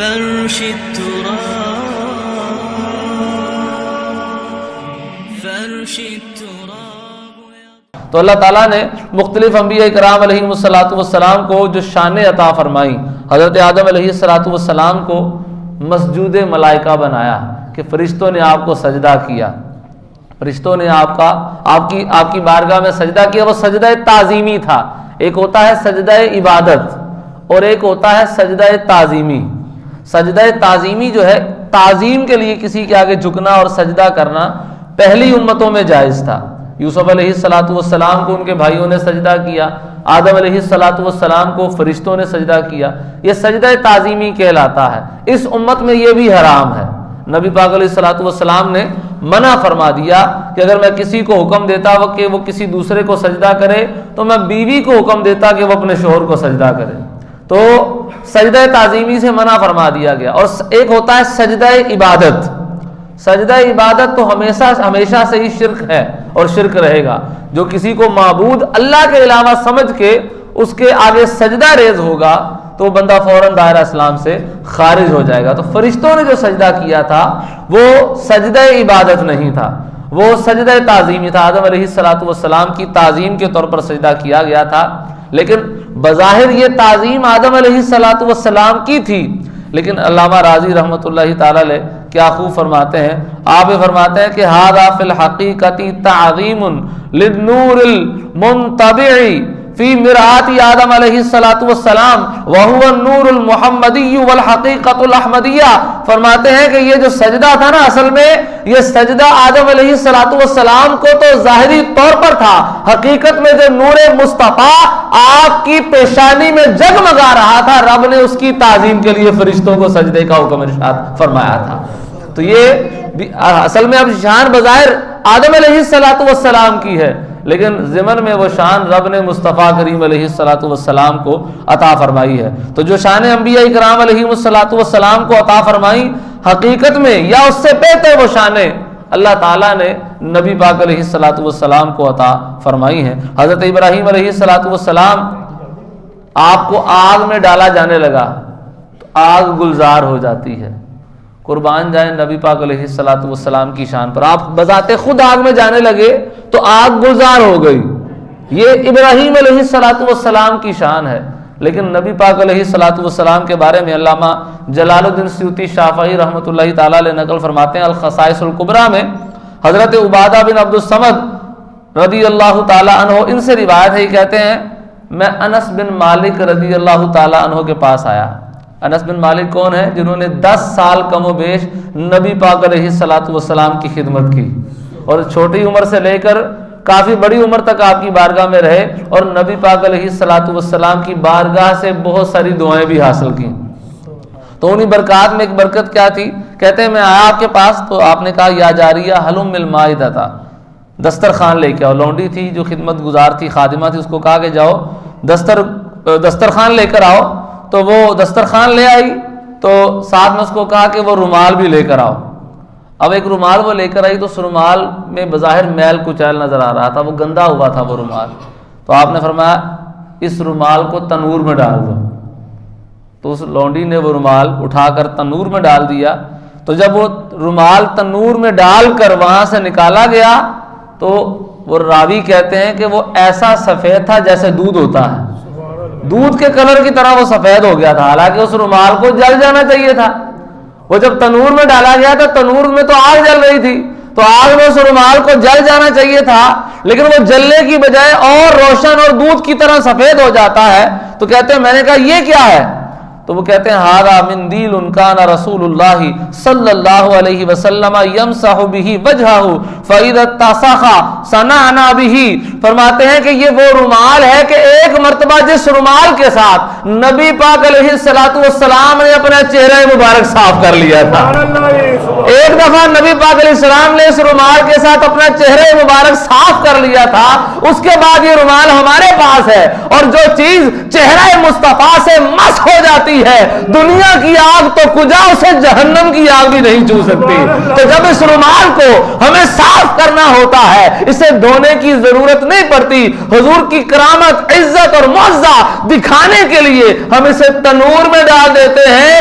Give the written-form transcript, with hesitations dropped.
فرش التراب. تو اللہ تعالیٰ نے مختلف انبیاء کرام علیہ السلام کو جو شان عطا فرمائی. حضرت آدم علیہ السلام کو مسجود ملائکہ بنایا کہ فرشتوں نے آپ کو سجدہ کیا. فرشتوں نے آپ کی بارگاہ میں سجدہ کیا. وہ سجدہ تعظیمی تھا. ایک ہوتا ہے سجدہ عبادت اور ایک ہوتا ہے سجدہ تعظیمی. سجدہ تعظیمی جو ہے تعظیم کے لیے کسی کے آگے جھکنا اور سجدہ کرنا پہلی امتوں میں جائز تھا. یوسف علیہ السلام کو ان کے بھائیوں نے سجدہ کیا. آدم علیہ السلام کو فرشتوں نے سجدہ کیا. یہ سجدہ تعظیمی کہلاتا ہے. اس امت میں یہ بھی حرام ہے. نبی پاک علیہ السلام نے منع فرما دیا کہ اگر میں کسی کو حکم دیتا کہ وہ کسی دوسرے کو سجدہ کرے تو میں بیوی کو حکم دیتا کہ وہ اپنے شوہر کو سجدہ کرے. تو سجدہ تعظیمی سے منع فرما دیا گیا. اور ایک ہوتا ہے سجدہ عبادت. سجدہ عبادت تو ہمیشہ سے ہی شرک ہے اور شرک رہے گا. جو کسی کو معبود اللہ کے علاوہ سمجھ کے اس کے آگے سجدہ ریز ہوگا تو بندہ فوراً دائرہ اسلام سے خارج ہو جائے گا. تو فرشتوں نے جو سجدہ کیا تھا وہ سجدہ عبادت نہیں تھا, وہ سجدہ تعظیمی تھا. آدم علیہ السلام کی تعظیم کے طور پر سجدہ کیا گیا تھا. لیکن بظاہر یہ تعظیم آدم علیہ السلام کی تھی, لیکن علامہ راضی رحمۃ اللہ تعالی علیہ کیا خوب فرماتے ہیں. آپ یہ فرماتے ہیں کہ ھذا فی الحقیقۃ تعظیم للنور المنطبع فی مرآت آدم علیہ السلام وہو النور المحمدی والحقیقۃ الاحمدیہ. فرماتے ہیں کہ یہ جو سجدہ تھا نا, اصل میں یہ سجدہ آدم علیہ السلام کو تو ظاہری طور پر تھا, حقیقت میں جو نور مصطفیٰ آپ کی پیشانی میں جگمگا رہا تھا, رب نے اس کی تعظیم کے لیے فرشتوں کو سجدے کا حکم ارشاد فرمایا تھا. تو یہ اصل میں اب شان بظاہر آدم علیہ السلام کی ہے, لیکن ضمن میں وہ شان رب نے مصطفیٰ کریم علیہ السلام کو عطا فرمائی ہے. تو جو شان انبیاء کرام علیہ السلام کو عطا فرمائی, حقیقت میں یا اس سے بہتر وہ شانیں اللہ تعالیٰ نے نبی پاک علیہ السلام کو عطا فرمائی ہیں. حضرت ابراہیم علیہ السلام آپ کو آگ میں ڈالا جانے لگا تو آگ گلزار ہو جاتی ہے. قربان جائیں نبی پاک علیہ السلام کی شان پر. آپ بذات خود آگ میں جانے لگے تو آگ گلزار ہو گئی. یہ ابراہیم علیہ السلام کی شان ہے. لیکن نبی پاک علیہ السلام کے بارے میں علامہ جلال الدین سیوطی شافعی رحمۃ اللہ تعالی علیہ نقل فرماتے ہیں الخصائص الکبریٰ میں, حضرت عبادہ بن عبد الصمد رضی اللہ تعالی عنہ, ان سے روایت ہے, یہ کہتے ہیں میں انس بن مالک رضی اللہ تعالی عنہ کے پاس آیا. انس بن مالک کون ہے؟ جنہوں نے 10 سال کم و بیش نبی پاک علیہ السلام کی خدمت کی, اور چھوٹی عمر سے لے کر کافی بڑی عمر تک آپ کی بارگاہ میں رہے, اور نبی پاک علیہ السلام کی بارگاہ سے بہت ساری دعائیں بھی حاصل کی. تو انہی برکات میں ایک برکت کیا تھی, کہتے ہیں میں آیا آپ کے پاس تو آپ نے کہا یا جاریہ حلم المائدہ, دسترخوان لے کے آؤ. لونڈی تھی جو خدمت گزار تھی, خادمہ تھی, اس کو کہا کہ جاؤ دسترخوان لے کر آؤ. تو وہ دسترخوان لے آئی, تو ساتھ میں اس کو کہا کہ وہ رومال بھی لے کر آؤ. اب ایک رومال وہ لے کر آئی تو اس رومال میں بظاہر میل کچیل نظر آ رہا تھا, وہ گندا ہوا تھا وہ رومال. تو آپ نے فرمایا اس رومال کو تنور میں ڈال دو. تو اس لونڈی نے وہ رومال اٹھا کر تنور میں ڈال دیا. تو جب وہ رومال تنور میں ڈال کر وہاں سے نکالا گیا تو وہ راوی کہتے ہیں کہ وہ ایسا سفید تھا جیسے دودھ ہوتا ہے, دودھ کے کلر کی طرح وہ سفید ہو گیا تھا. حالانکہ اس رومال کو جل جانا چاہیے تھا. وہ جب تنور میں ڈالا گیا تھا, تنور میں تو آگ جل رہی تھی, تو آگ میں اس رومال کو جل جانا چاہیے تھا, لیکن وہ جلنے کی بجائے اور روشن اور دودھ کی طرح سفید ہو جاتا ہے. تو کہتے ہیں میں نے کہا یہ کیا ہے؟ تو وہ کہتے ہیں ھذا مندیل کان رسول اللہ صلی اللہ علیہ وسلم یمسح بہ وجہہ فاذا اتسخ صنعنا بہ. فرماتے ہیں کہ یہ وہ رومال ہے کہ ایک مرتبہ جس رومال کے ساتھ نبی پاک علیہ السلام نے اپنا چہرہ مبارک صاف کر لیا تھا. ایک دفعہ نبی پاک علیہ السلام نے اس رومال کے ساتھ اپنا چہرہ مبارک صاف کر لیا تھا, اس کے بعد یہ رومال ہمارے پاس ہے. اور جو چیز چہرہ مصطفیٰ سے مس ہو جاتی ہے, دنیا کی آگ تو کجا اسے جہنم کی آگ بھی نہیں چھو سکتی. تو جب اس رومال کو ہمیں صاف کرنا ہوتا ہے, اسے دھونے کی ضرورت نہیں پڑتی. حضور کی کرامت, عزت اور معزہ دکھانے کے لیے ہم اسے تنور میں ڈال دیتے ہیں,